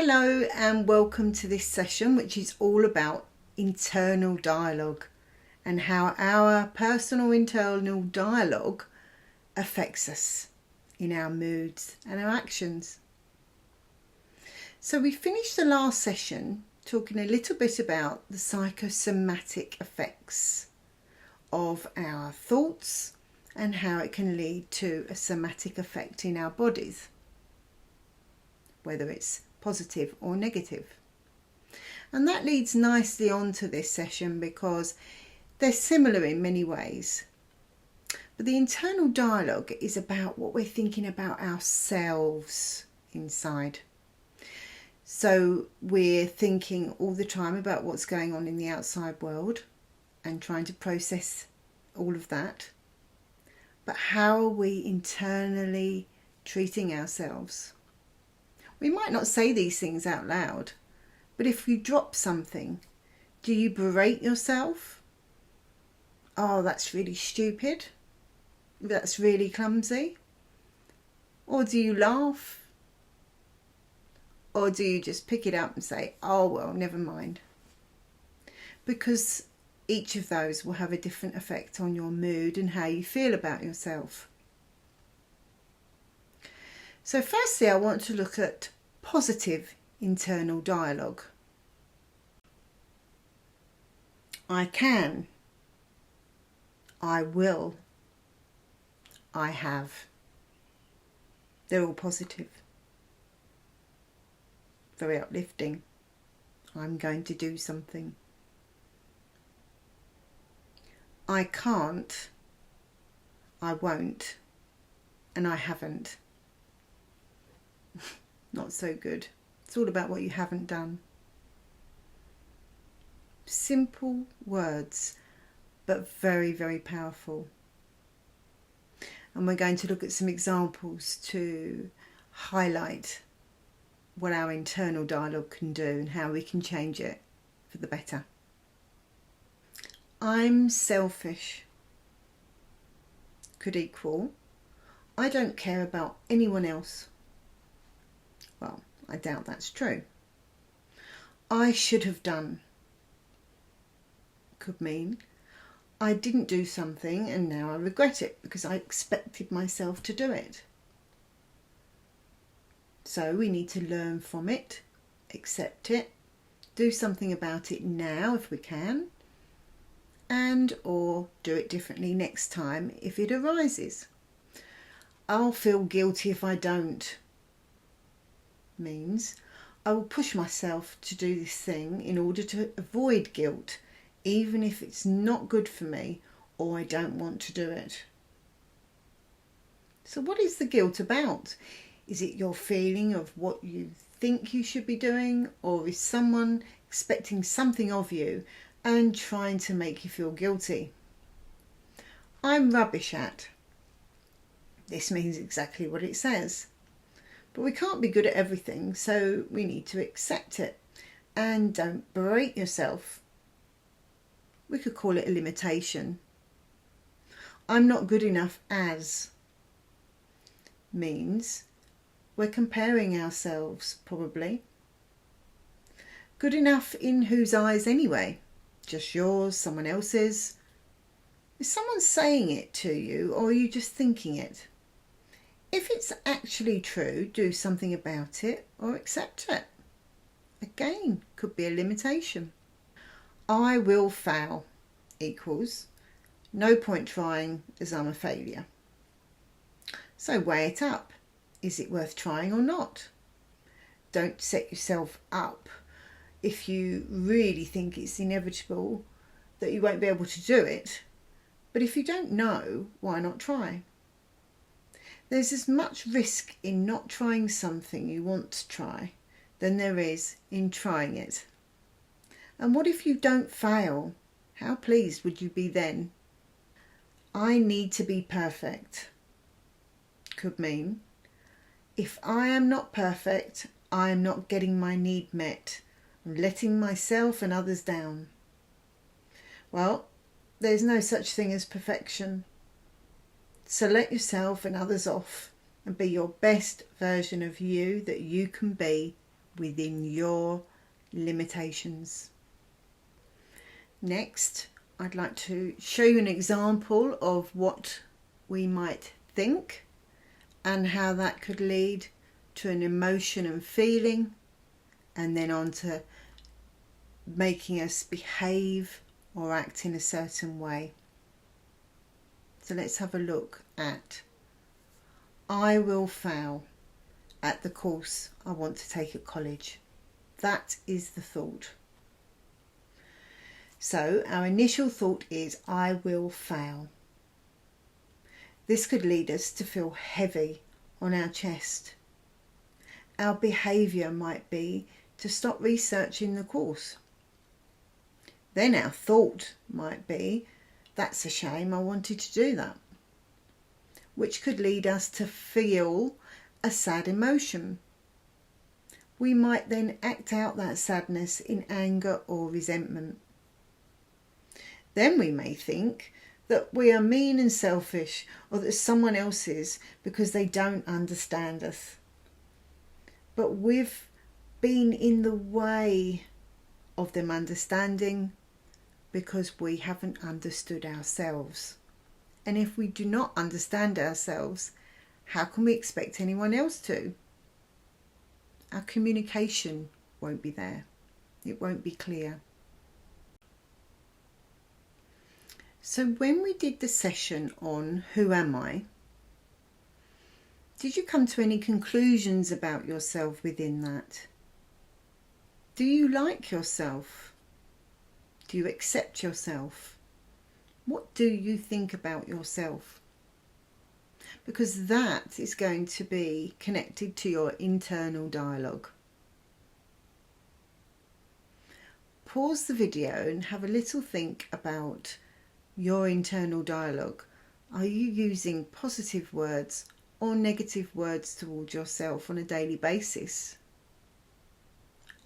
Hello and welcome to this session, which is all about internal dialogue and how our personal internal dialogue affects us in our moods and our actions. So we finished the last session talking a little bit about the psychosomatic effects of our thoughts and how it can lead to a somatic effect in our bodies, whether it's positive or negative. And that leads nicely on to this session because they're similar in many ways. But the internal dialogue is about what we're thinking about ourselves inside. So we're thinking all the time about what's going on in the outside world and trying to process all of that. But how are we internally treating ourselves? We might not say these things out loud, but if you drop something, do you berate yourself? Oh, that's really stupid. That's really clumsy. Or do you laugh? Or do you just pick it up and say, oh, well, never mind? Because each of those will have a different effect on your mood and how you feel about yourself. So firstly, I want to look at positive internal dialogue. I can. I will. I have. They're all positive. Very uplifting. I'm going to do something. I can't. I won't. And I haven't. Not so good. It's all about what you haven't done. Simple words, but very, very powerful. And we're going to look at some examples to highlight what our internal dialogue can do and how we can change it for the better. I'm selfish could equal I don't care about anyone else. Well, I doubt that's true. I should have done could mean I didn't do something and now I regret it because I expected myself to do it. So we need to learn from it, accept it, do something about it now if we can, and or do it differently next time if it arises. I'll feel guilty if I don't. Means I will push myself to do this thing in order to avoid guilt, even if it's not good for me or I don't want to do it. So what is the guilt about? Is it your feeling of what you think you should be doing, or is someone expecting something of you and trying to make you feel guilty? I'm rubbish at. This means exactly what it says. But we can't be good at everything, so we need to accept it. And don't berate yourself. We could call it a limitation. I'm not good enough as means we're comparing ourselves, probably. Good enough in whose eyes anyway? Just yours, someone else's? Is someone saying it to you, or are you just thinking it? If it's actually true, do something about it or accept it. Again, could be a limitation. I will fail equals no point trying as I'm a failure. So weigh it up. Is it worth trying or not? Don't set yourself up if you really think it's inevitable that you won't be able to do it. But if you don't know, why not try? There's as much risk in not trying something you want to try than there is in trying it. And what if you don't fail? How pleased would you be then? I need to be perfect could mean if I am not perfect, I am not getting my need met. I'm letting myself and others down. Well, there's no such thing as perfection. So let yourself and others off and be your best version of you that you can be within your limitations. Next, I'd like to show you an example of what we might think and how that could lead to an emotion and feeling, and then on to making us behave or act in a certain way. So let's have a look at I will fail at the course I want to take at college. That is the thought. So our initial thought is I will fail. This could lead us to feel heavy on our chest. Our behaviour might be to stop researching the course. Then our thought might be, that's a shame, I wanted to do that. Which could lead us to feel a sad emotion. We might then act out that sadness in anger or resentment. Then we may think that we are mean and selfish, or that someone else is because they don't understand us. But we've been in the way of them understanding because we haven't understood ourselves. And if we do not understand ourselves, how can we expect anyone else to? Our communication won't be there. It won't be clear. So when we did the session on Who Am I? Did you come to any conclusions about yourself within that? Do you like yourself? Do you accept yourself? What do you think about yourself? Because that is going to be connected to your internal dialogue. Pause the video and have a little think about your internal dialogue. Are you using positive words or negative words towards yourself on a daily basis?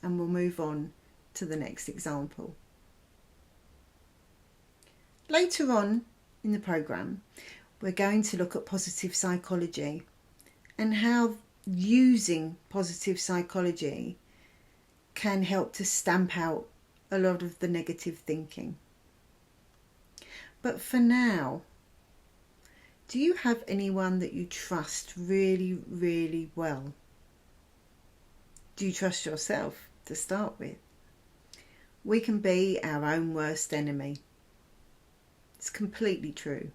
And we'll move on to the next example. Later on in the programme, we're going to look at positive psychology and how using positive psychology can help to stamp out a lot of the negative thinking. But for now, do you have anyone that you trust really, really well? Do you trust yourself to start with? We can be our own worst enemy. It's completely true.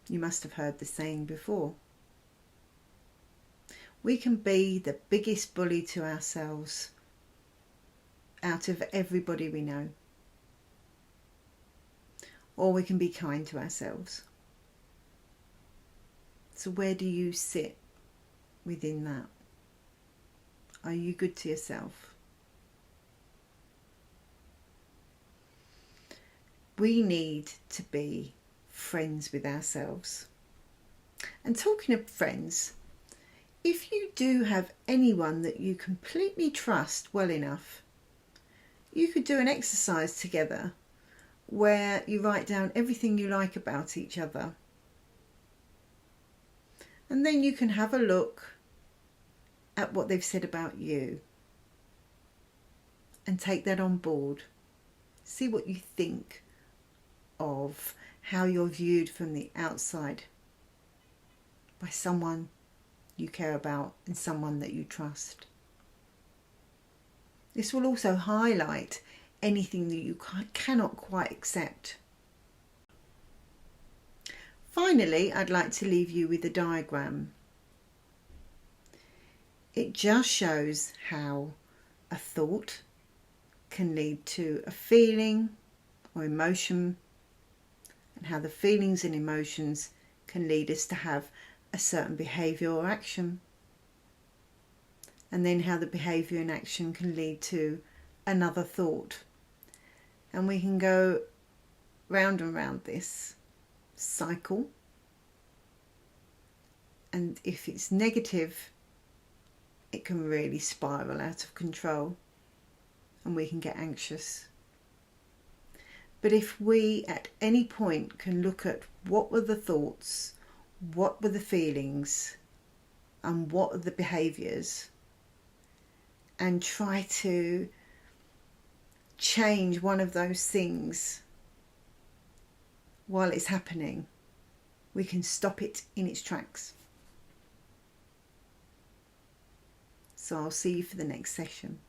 You must have heard the saying before. We can be the biggest bully to ourselves out of everybody we know. Or we can be kind to ourselves. So where do you sit within that? Are you good to yourself? We need to be friends with ourselves. And talking of friends, if you do have anyone that you completely trust well enough, you could do an exercise together where you write down everything you like about each other. And then you can have a look at what they've said about you and take that on board. See what you think of how you're viewed from the outside by someone you care about and someone that you trust. This will also highlight anything that you cannot quite accept. Finally, I'd like to leave you with a diagram. It just shows how a thought can lead to a feeling or emotion, and how the feelings and emotions can lead us to have a certain behaviour or action, and then how the behaviour and action can lead to another thought. And we can go round and round this cycle, and if it's negative, it can really spiral out of control and we can get anxious. But if we at any point can look at what were the thoughts, what were the feelings, and what are the behaviours, and try to change one of those things while it's happening, we can stop it in its tracks. So I'll see you for the next session.